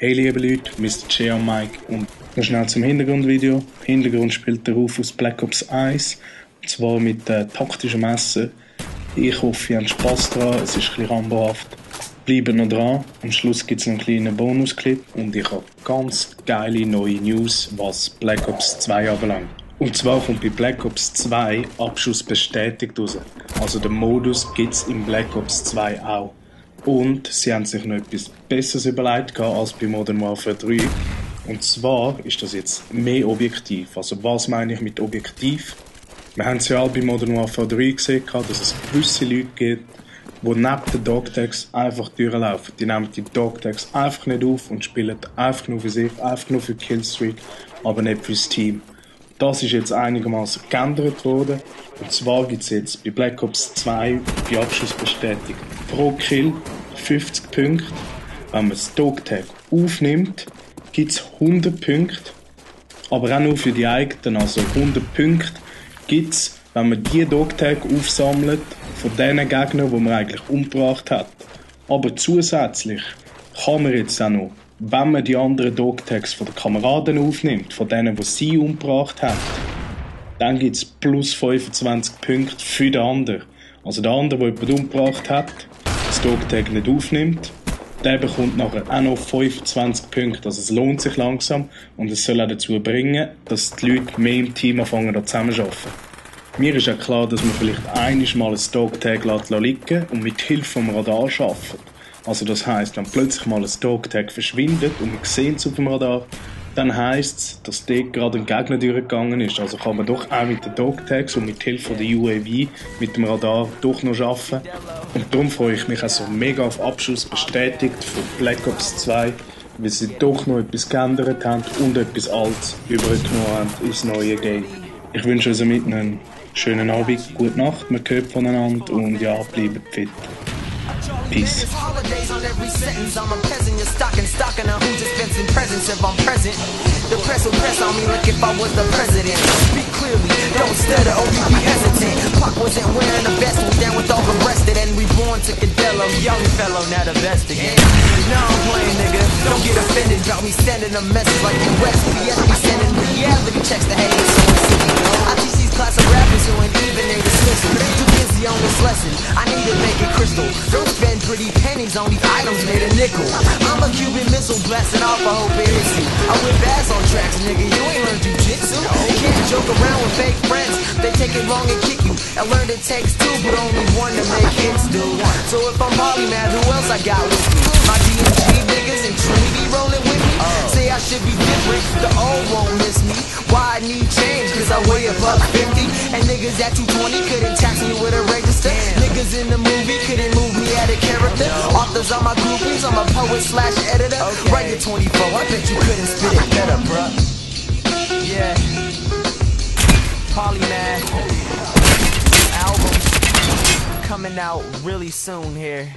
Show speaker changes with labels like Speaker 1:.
Speaker 1: Hey liebe Leute, Mr. J und Mike und noch schnell zum Hintergrundvideo. Im Hintergrund spielt der Ruf aus Black Ops 1, und zwar mit taktischen Messer. Ich hoffe, ihr habt Spass dran, es ist ein bisschen rambohaft. Bleibt noch dran, am Schluss gibt es noch einen kleinen Bonusclip und ich habe ganz geile neue News, was Black Ops 2 anbelangt. Und zwar kommt bei Black Ops 2 Abschuss bestätigt raus. Also den Modus gibt es im Black Ops 2 auch. Und sie haben sich noch etwas Besseres überlegt als bei Modern Warfare 3. Und zwar ist das jetzt mehr objektiv. Also was meine ich mit objektiv? Wir haben es ja alle bei Modern Warfare 3 gesehen, dass es gewisse Leute gibt, die neben den Dogtags einfach durchlaufen. Die nehmen die Dogtags einfach nicht auf und spielen einfach nur für sich, einfach nur für Killstreak, aber nicht fürs Team. Das ist jetzt einigermaßen geändert worden. Und zwar gibt es jetzt bei Black Ops 2 die Abschussbestätigung pro Kill 50 Punkte. Wenn man das Dogtag aufnimmt, gibt es 100 Punkte. Aber auch nur für die eigenen. Also 100 Punkte gibt es, wenn man die Dogtag aufsammelt von den Gegnern, die man eigentlich umgebracht hat. Aber zusätzlich kann man jetzt auch noch, wenn man die anderen Dogtags von den Kameraden aufnimmt, von denen, die sie umgebracht haben, dann gibt es plus 25 Punkte für den anderen. Also der andere, der jemanden umgebracht hat, das Dogtag nicht aufnimmt, der bekommt nachher auch noch 25 Punkte. Also es lohnt sich langsam und es soll auch dazu bringen, dass die Leute mehr im Team anfangen zusammenzuarbeiten. Mir ist ja klar, dass man vielleicht einmal ein Dogtag liegen und mit Hilfe vom Radar arbeitet. Also das heisst, wenn plötzlich mal ein Dogtag verschwindet und man sieht es auf dem Radar, dann heisst es, dass dort gerade ein Gegner durchgegangen ist. Also kann man doch auch mit den Dogtags und mit Hilfe der UAV, mit dem Radar, doch noch arbeiten. Und darum freue ich mich auch so mega auf Abschuss bestätigt von Black Ops 2, weil sie doch noch etwas geändert haben und etwas Altes übergenommen haben ins neue Game. Ich wünsche euch somit einen schönen Abend, gute Nacht, man hört voneinander und ja, bleibt fit. Peace.
Speaker 2: Holidays on every sentence. I'm a peasant, you're stocking on who dispensing presents if I'm present. The press will press on me like if I was the president. Speak clearly, don't stutter or you be hesitant. Pac wasn't wearing a vest, we down with all the rested and reborn to Cadelo. Young fellow, now the best again. Now I'm playing, nigga. Don't get offended about me sending a message like USPS be sending reality checks to haters. I teach these class of rappers who ain't even they dismissal. Too busy on this lesson. I need to make it crystal. Don't spend pretty pennies on these items made a nickel. I'm a Cuban missile blasting off, I hope it hits you. I whip ass on tracks, nigga, you ain't learned jujitsu. You can't joke around with fake friends, they take it wrong and kick you. I learned it takes two, but only one to make hits do. So if I'm polymath, who else I got with me? My DMG niggas and Trinity rolling with me. Say I should be different, the old won't miss me. Why I need change, cause I weigh above 50. And niggas at 220 couldn't tax me with a register. Niggas in the movie couldn't move me out of character. Authors are my groupies, I'm a poet/editor. Write it 24, I bet you couldn't spit it better, bruh. Yeah. Polymath album coming out really soon here.